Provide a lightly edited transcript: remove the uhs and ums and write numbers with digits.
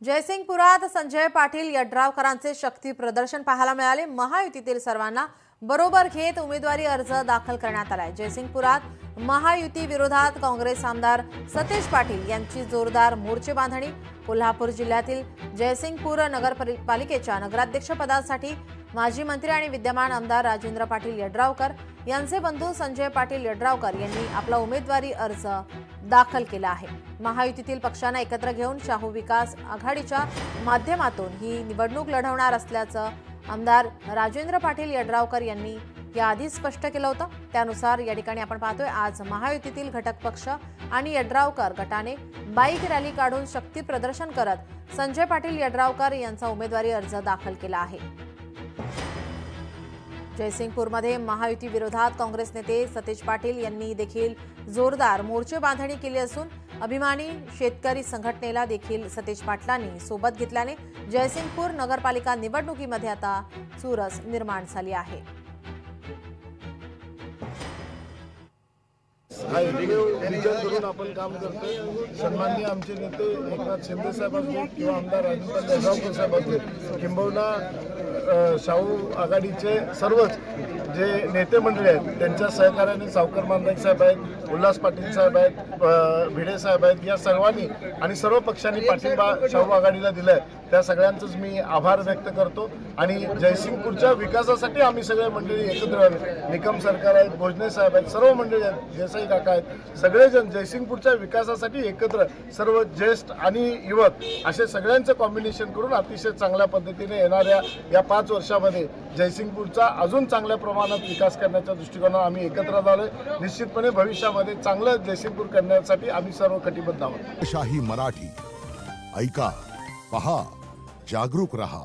जयसिंगपुरात संजय पाटील यड्रावकरांचे शक्ती प्रदर्शन पाहायला मिळाले। महायुतीतील सर्वांना बरोबर घेत उमेदवारी अर्ज दाखल करण्यात आलाय। जयसिंगपुरात महायुती विरोधात काँग्रेस आमदार सतेज पाटील यांची जोरदार मोर्चे बांधणी। कोल्हापूर जिल्ह्यातील जयसिंगपूर नगरपालिकेच्या नगराध्यक्ष पदासाठी माजी मंत्री आणि विद्यमान आमदार राजेंद्र पाटील यड्रावकर यांचे बंधू संजय पाटील यड्रावकर यांनी आपला उमेदवारी अर्ज दाखल केला आहे। महायुतीतील पक्षांना एकत्र घेऊन शाहू विकास आघाडीच्या माध्यमातून ही निवडणूक लढवणार असल्याचं आमदार राजेंद्र पाटील यड्रावकर यांनी याआधी स्पष्ट केलं होतं। त्यानुसार या ठिकाणी आपण पाहतोय आज महायुतीतील घटक पक्ष आणि यड्रावकर गटाने बाईक रॅली काढून शक्ती प्रदर्शन करत संजय पाटील यड्रावकर यांचा उमेदवारी अर्ज दाखल केला आहे। जयसिंगपूरमध्ये महायुती विरोधात काँग्रेस नेते सतेज पाटील यांनी देखील जोरदार मोर्चे बांधणी केली असून अभिमानी शेतकरी संघटनेला देखील सतेज पाटलांनी सोबत घेतल्याने जयसिंगपूर नगरपालिका निवडणुकीमध्ये आता चुरस निर्माण झाली आहे। करून आपण काम करतोय। सन्माननीय आमचे नेते एकनाथ शिंदे साहेब असतील किंवा आमदार राजेंद्र यड्रावकर साहेब असतील किंबहुना शाहू आघाडीचे सर्वच जे नेते मंडळी आहेत त्यांच्या सहकार्याने सावकर मांदाईक साहेब आहेत, उल्हास पाटील साहेब आहेत, भिडे साहेब आहेत, या सर्वांनी आणि सर्व पक्षांनी पाठिंबा शाहू आघाडीला दिलाय। त्या सगळ्यांचंच मी आभार व्यक्त करतो आणि जयसिंगपूरच्या विकासासाठी आम्ही सगळे मंडळी एकत्र आलो। निकम सरकार आहेत, भोजने साहेब आहेत, सर्व मंडळी आहेत, देसाई काका आहेत, सगळेजण जयसिंगपूरच्या विकासासाठी एकत्र सर्व ज्येष्ठ आणि युवक असे सगळ्यांचं कॉम्बिनेशन करून अतिशय चांगल्या पद्धतीने येणाऱ्या या 5 वर्षामध्ये जयसिंगपूरचा अजून चांगल्या प्रमाणात विकास करण्याच्या दृष्टिकोनाने आम्ही एकत्र आलोय। निश्चितपणे भविष्यामध्ये चांगलं जयसिंगपूर करण्यासाठी आम्ही सर्व कटिबद्ध आहोत। शाही मराठी ऐका, पहा, जागरूक रहा।